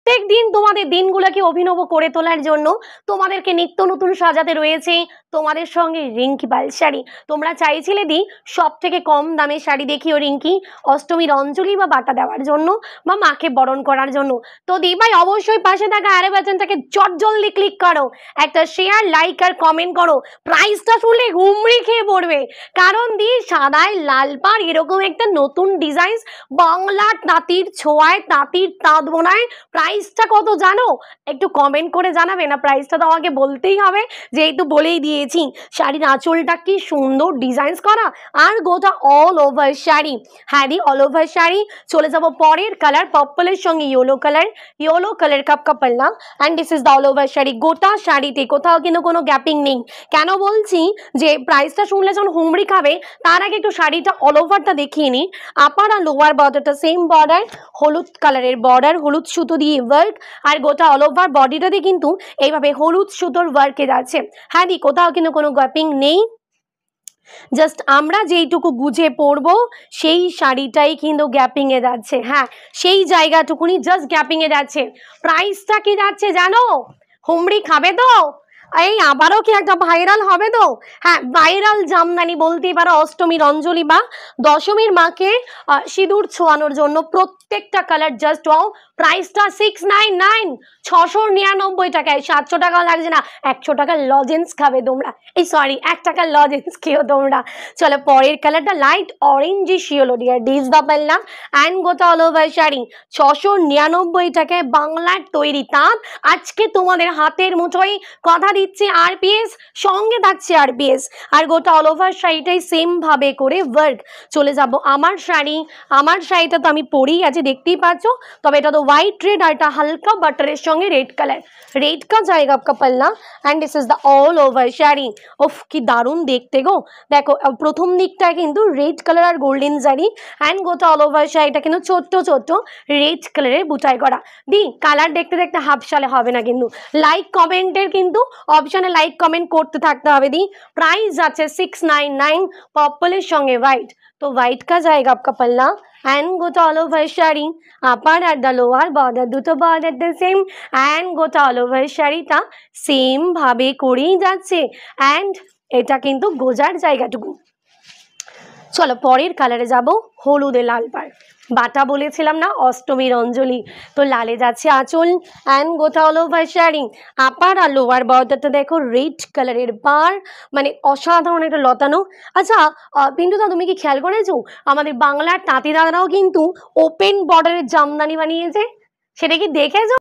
প্রত্যেক দিন তোমাদের দিনগুলোকে অভিনব করে তোলার জন্য তোমাদেরকে নিত্য নতুন সাজাতে রয়েছে তোমাদের সঙ্গে রিঙ্কি পাল শাড়ি। তোমরা চাইছিলে দি সব থেকে কম দামে শাড়ি দেখিও রিঙ্কি অষ্টমীর অঞ্জলি বা বাটা দেওয়ার জন্য বা মাকে বরণ করার জন্য। তো দি ভাই অবশ্যই পাশে থাকা আরে বাটনটাকে চট জলদি ক্লিক করো, একটা শেয়ার লাইক আর কমেন্ট করো। প্রাইসটা শুনলে হুমড়ি খেয়ে পড়বে, কারণ দি সাদায় লাল পাড় এরকম একটা নতুন ডিজাইন বাংলা তাঁতির ছোঁয়ায় তাঁতির তাঁত বোনায়। প্রাইসটা কত জানো? একটু কমেন্ট করে জানাবে না? প্রাইসটা তো আমাকে বলতেই হবে, যেহেতু বলেই দিয়েছি। শাড়ির আঁচলটা কি সুন্দর ডিজাইন করা, আর গোটা অল ওভার শাড়ি। হ্যাঁ দি অল ওভার শাড়ি। চলে যাব পরের কালার, পার্পলের সঙ্গে ইয়েলো কালার কাপকা পাল্লা and this is the all over sari. গোটা শাড়িতে কোথাও কিন্তু কোনো গ্যাপিং নেই। কেন বলছি যে প্রাইসটা শুনলে যখন হুমড়ি খাবে, তার আগে একটু শাড়িটা অল ওভারটা দেখিয়ে নিই। আপার আর লোয়ার বর্ডারটা সেম বর্ডার, হলুদ কালারের বর্ডার, হলুদ সুতো দিয়ে ওয়ার্ক, আর গোটা অল ওভার বডিটাতে কিন্তু এইভাবে হলুদ সুতোর ওয়ার্কে যাচ্ছে। হ্যাঁ দি কোথাও কিন্তু কোনো গ্যাপিং নেই, জাস্ট আমরা যেইটুকু বুঝে পরবো সেই শাড়িটাই কিন্তু গ্যাপিং এ যাচ্ছে। হ্যাঁ, সেই জায়গাটুকুনি জাস্ট গ্যাপিং এ যাচ্ছে। প্রাইসটা কি যাচ্ছে জানো? হুমড়ি খাবে তো? এই আবারও কি একটা ভাইরাল হবে তো? হ্যাঁ, ভাইরাল জামদানি বলতেই পারো। অষ্টমীর অঞ্জলি বা দশমীর মাকে সিঁদুর ছোঁয়ানোর জন্য প্রত্যেকটা কালার জাস্ট ওয়াও। প্রাইসটা 699, 699 টাকায়। 700 টাকাও লাগছে না, 100 টাকার লজেন্স খাবে তোমরা। এই সরি, 1 টাকার লজেন্স খেও তোমরা। চলো পরের কালারটা লাইট অরেঞ্জ শিওলো ডিয়ার, ডিজ দা পাল্লা অ্যান্ড গোটা অল ওভার শাড়ি। 699 টাকায় বাংলার তৈরি তাঁত। আজকে তোমাদের হাতের মুঠোয়, কথা দিচ্ছি আরপিএস, সঙ্গে থাকছে আরপিএস। আর গোটা অল ওভার শাড়িটাই সেম ভাবে করে ওয়ার্ক। চলে যাব আমার শাড়ি। আমার শাড়িটা তো আমি পরেই আছি, দেখতেই পাচ্ছ। তবে এটা তো হোয়াইট রেড, আর এটা হালকা বাটারের সঙ্গে রেড কালার। রেড কা জায়গা আপকা পাল্লা and this is the all over sari. ওফ কি দারুণ দেখতে গো। দেখো প্রথম দিকটা কিন্তু রেড কালার আর গোল্ডেন জারি, অ্যান্ড গোটা অল ওভার শাড়িটা কিন্তু ছোট্ট ছোট্ট রেড কালারের বুটাই করা। দি কালার দেখতে দেখতে হাফ সালে হবে না কিন্তু, লাইক কমেন্টের কিন্তু অপশনে লাইক কমেন্ট করতে থাকতে হবে। দি প্রাইস আছে 699, পার্পলের সঙ্গে হোয়াইট। তো হোয়াইট কা জায়গা আপকা পাল্লা অ্যান্ড গোটা all over sari. Upper are the lower border, দুটো বর্ডার দ্য সেম, অ্যান্ড গোটা অল ওভার শাড়িটা সেম ভাবে করেই যাচ্ছে। অ্যান্ড এটা কিন্তু গোজার জায়গাটুকু। চলো পরের কালারে যাব, হলুদে লাল পাড়। বাটা বলেছিলাম না অষ্টমীর অঞ্জলি, তো লালে যাচ্ছে আঁচল অ্যান্ড গোটা অল ওভার শাড়ি। আপার আর লোয়ার বর্ডারটা দেখো রেড কালারের পাড়, মানে অসাধারণ একটা লতানো। আচ্ছা পিন্টুদা, তুমি কি খেয়াল করেছো আমাদের বাংলার তাঁতি দাদারাও কিন্তু ওপেন বর্ডারের জামদানি বানিয়েছে? সেটা কি দেখেছো?